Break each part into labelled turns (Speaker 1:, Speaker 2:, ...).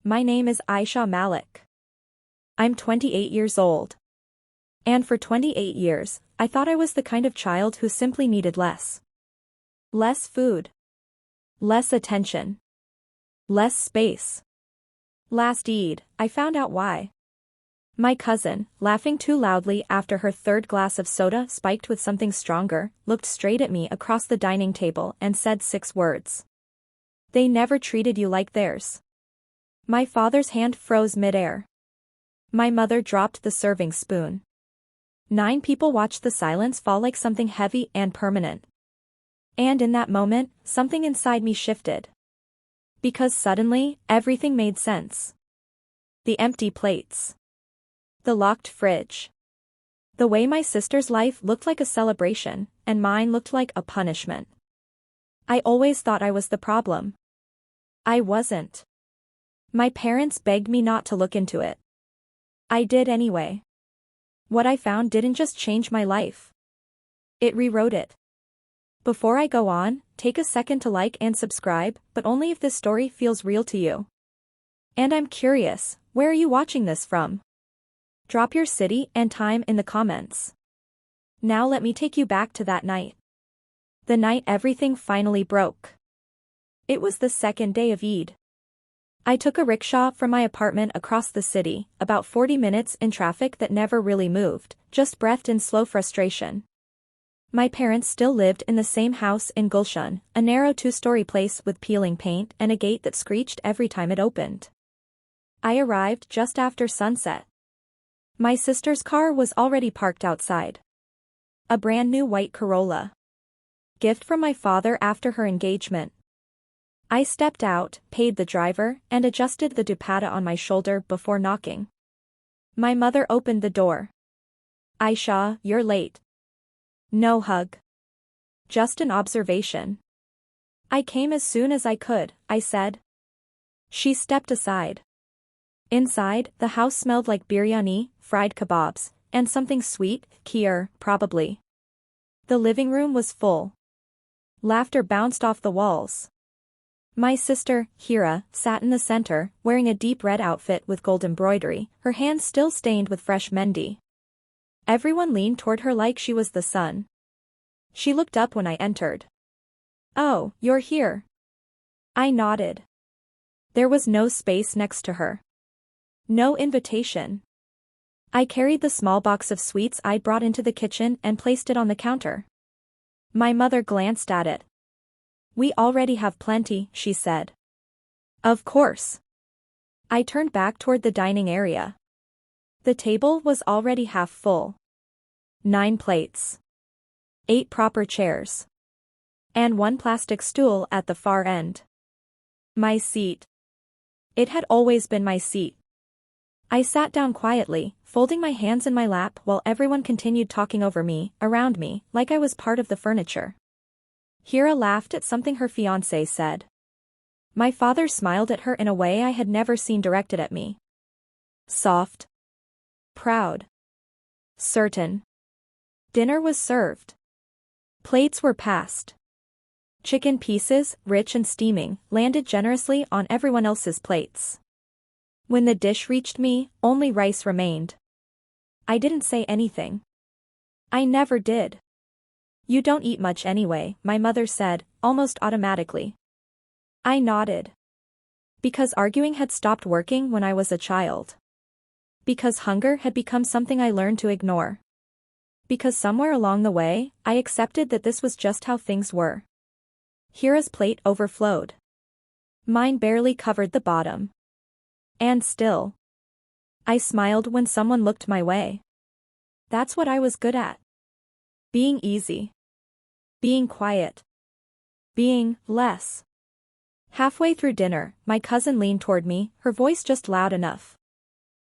Speaker 1: My name is Aisha Malik. I'm 28 years old. And for 28 years, I thought I was the kind of child who simply needed less. Less food. Less attention. Less space. Last Eid, I found out why. My cousin, laughing too loudly after her third glass of soda spiked with something stronger, looked straight at me across the dining table and said 6 words. They never treated you like theirs. My father's hand froze midair. My mother dropped the serving spoon. 9 people watched the silence fall like something heavy and permanent. And in that moment, something inside me shifted. Because suddenly, everything made sense. The empty plates. The locked fridge. The way my sister's life looked like a celebration, and mine looked like a punishment. I always thought I was the problem. I wasn't. My parents begged me not to look into it. I did anyway. What I found didn't just change my life. It rewrote it. Before I go on, take a second to like and subscribe, but only if this story feels real to you. And I'm curious, where are you watching this from? Drop your city and time in the comments. Now let me take you back to that night. The night everything finally broke. It was the second day of Eid. I took a rickshaw from my apartment across the city, about 40 minutes in traffic that never really moved, just breathed in slow frustration. My parents still lived in the same house in Gulshan, a narrow 2-story place with peeling paint and a gate that screeched every time it opened. I arrived just after sunset. My sister's car was already parked outside. A brand new white Corolla. Gift from my father after her engagement. I stepped out, paid the driver, and adjusted the dupatta on my shoulder before knocking. My mother opened the door. Aisha, you're late. No hug. Just an observation. I came as soon as I could, I said. She stepped aside. Inside, the house smelled like biryani, fried kebabs, and something sweet, kheer, probably. The living room was full. Laughter bounced off the walls. My sister, Hira, sat in the center, wearing a deep red outfit with gold embroidery, her hands still stained with fresh mehndi. Everyone leaned toward her like she was the sun. She looked up when I entered. Oh, you're here. I nodded. There was no space next to her. No invitation. I carried the small box of sweets I'd brought into the kitchen and placed it on the counter. My mother glanced at it. We already have plenty, she said. Of course. I turned back toward the dining area. The table was already half full. 9 plates. 8 proper chairs. And 1 plastic stool at the far end. My seat. It had always been my seat. I sat down quietly, folding my hands in my lap while everyone continued talking over me, around me, like I was part of the furniture. Hira laughed at something her fiancé said. My father smiled at her in a way I had never seen directed at me. Soft. Proud. Certain. Dinner was served. Plates were passed. Chicken pieces, rich and steaming, landed generously on everyone else's plates. When the dish reached me, only rice remained. I didn't say anything. I never did. You don't eat much anyway, my mother said, almost automatically. I nodded. Because arguing had stopped working when I was a child. Because hunger had become something I learned to ignore. Because somewhere along the way, I accepted that this was just how things were. Hira's plate overflowed. Mine barely covered the bottom. And still. I smiled when someone looked my way. That's what I was good at. Being easy. Being quiet. Being less. Halfway through dinner, my cousin leaned toward me, her voice just loud enough.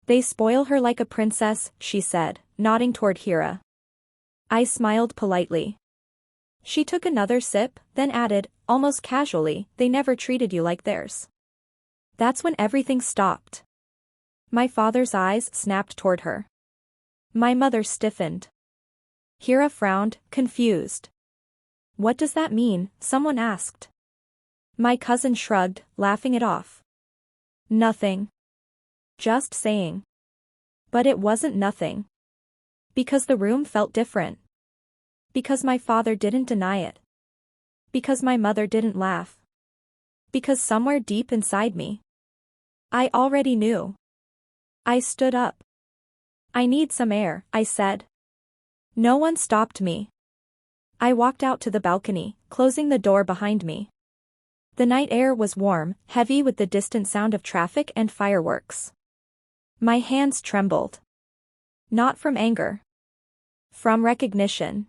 Speaker 1: They spoil her like a princess, she said, nodding toward Hira. I smiled politely. She took another sip, then added, almost casually, they never treated you like theirs. That's when everything stopped. My father's eyes snapped toward her. My mother stiffened. Hira frowned, confused. What does that mean? Someone asked. My cousin shrugged, laughing it off. Nothing. Just saying. But it wasn't nothing. Because the room felt different. Because my father didn't deny it. Because my mother didn't laugh. Because somewhere deep inside me, I already knew. I stood up. I need some air, I said. No one stopped me. I walked out to the balcony, closing the door behind me. The night air was warm, heavy with the distant sound of traffic and fireworks. My hands trembled. Not from anger. From recognition.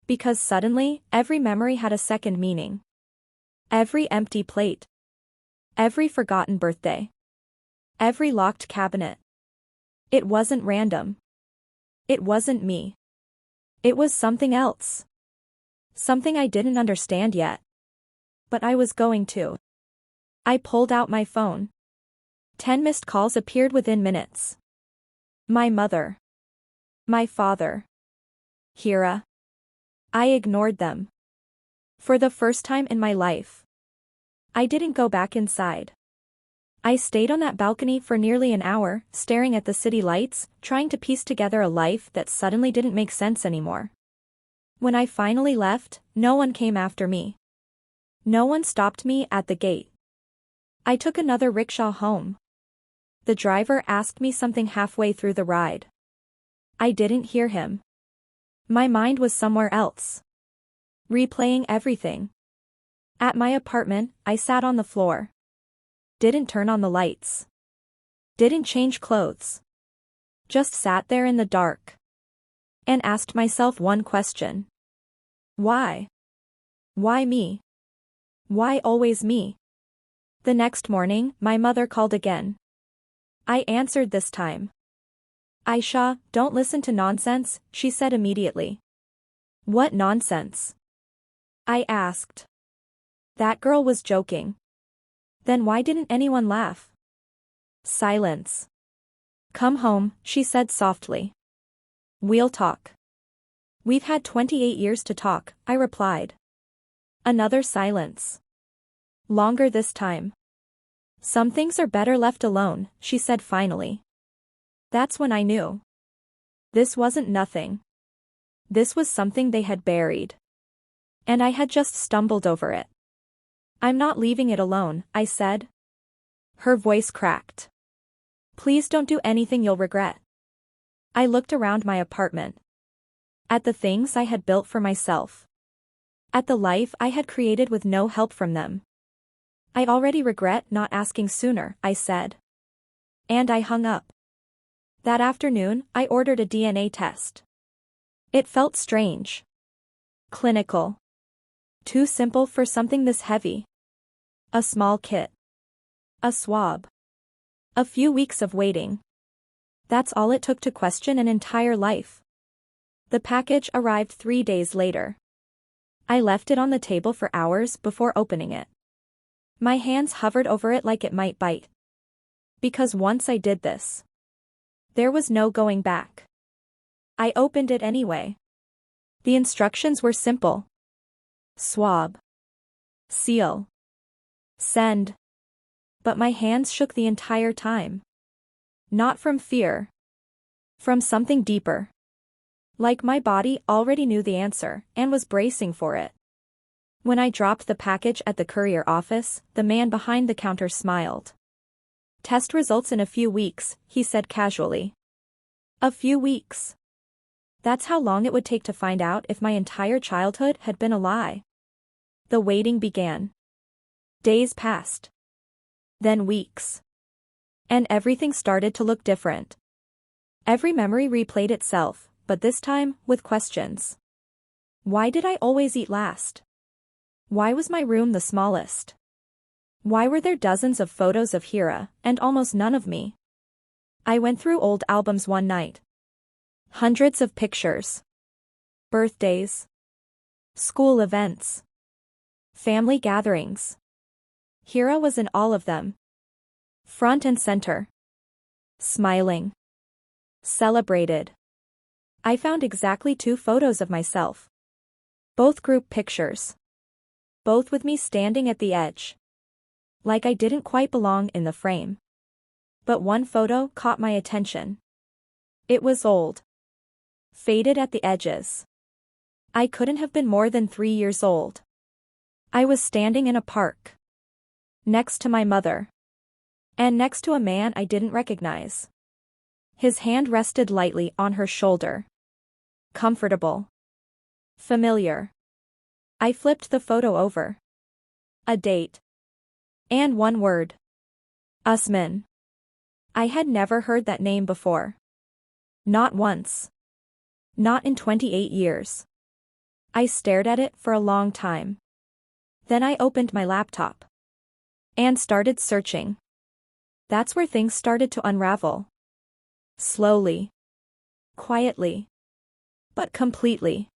Speaker 1: Because suddenly, every memory had a second meaning. Every empty plate. Every forgotten birthday. Every locked cabinet. It wasn't random. It wasn't me. It was something else. Something I didn't understand yet. But I was going to. I pulled out my phone. 10 missed calls appeared within minutes. My mother. My father. Hira. I ignored them. For the first time in my life. I didn't go back inside. I stayed on that balcony for nearly an hour, staring at the city lights, trying to piece together a life that suddenly didn't make sense anymore. When I finally left, no one came after me. No one stopped me at the gate. I took another rickshaw home. The driver asked me something halfway through the ride. I didn't hear him. My mind was somewhere else. Replaying everything. At my apartment, I sat on the floor. Didn't turn on the lights. Didn't change clothes. Just sat there in the dark. And asked myself one question. Why? Why me? Why always me? The next morning, my mother called again. I answered this time. Aisha, don't listen to nonsense, she said immediately. What nonsense? I asked. That girl was joking. Then why didn't anyone laugh? Silence. Come home, she said softly. We'll talk. We've had 28 years to talk, I replied. Another silence. Longer this time. Some things are better left alone, she said finally. That's when I knew. This wasn't nothing. This was something they had buried. And I had just stumbled over it. I'm not leaving it alone, I said. Her voice cracked. Please don't do anything you'll regret. I looked around my apartment. At the things I had built for myself. At the life I had created with no help from them. I already regret not asking sooner, I said. And I hung up. That afternoon, I ordered a DNA test. It felt strange. Clinical. Too simple for something this heavy. A small kit. A swab. A few weeks of waiting. That's all it took to question an entire life. The package arrived 3 days later. I left it on the table for hours before opening it. My hands hovered over it like it might bite. Because once I did this, there was no going back. I opened it anyway. The instructions were simple. Swab. Seal. Send. But my hands shook the entire time. Not from fear. From something deeper. Like my body already knew the answer and was bracing for it. When I dropped the package at the courier office, the man behind the counter smiled. Test results in a few weeks, he said casually. A few weeks. That's how long it would take to find out if my entire childhood had been a lie. The waiting began. Days passed. Then weeks. And everything started to look different. Every memory replayed itself, but this time, with questions. Why did I always eat last? Why was my room the smallest? Why were there dozens of photos of Hira, and almost none of me? I went through old albums one night. Hundreds of pictures. Birthdays. School events. Family gatherings. Hira was in all of them. Front and center. Smiling. Celebrated. I found exactly 2 photos of myself. Both group pictures. Both with me standing at the edge. like I didn't quite belong in the frame. But one photo caught my attention. It was old. Faded at the edges. I couldn't have been more than 3 years old. I was standing in a park. Next to my mother. And next to a man I didn't recognize. His hand rested lightly on her shoulder. Comfortable. Familiar. I flipped the photo over. A date. And one word. Usman. I had never heard that name before. Not once. Not in 28 years. I stared at it for a long time. Then I opened my laptop. And started searching. That's where things started to unravel. Slowly. Quietly. But completely.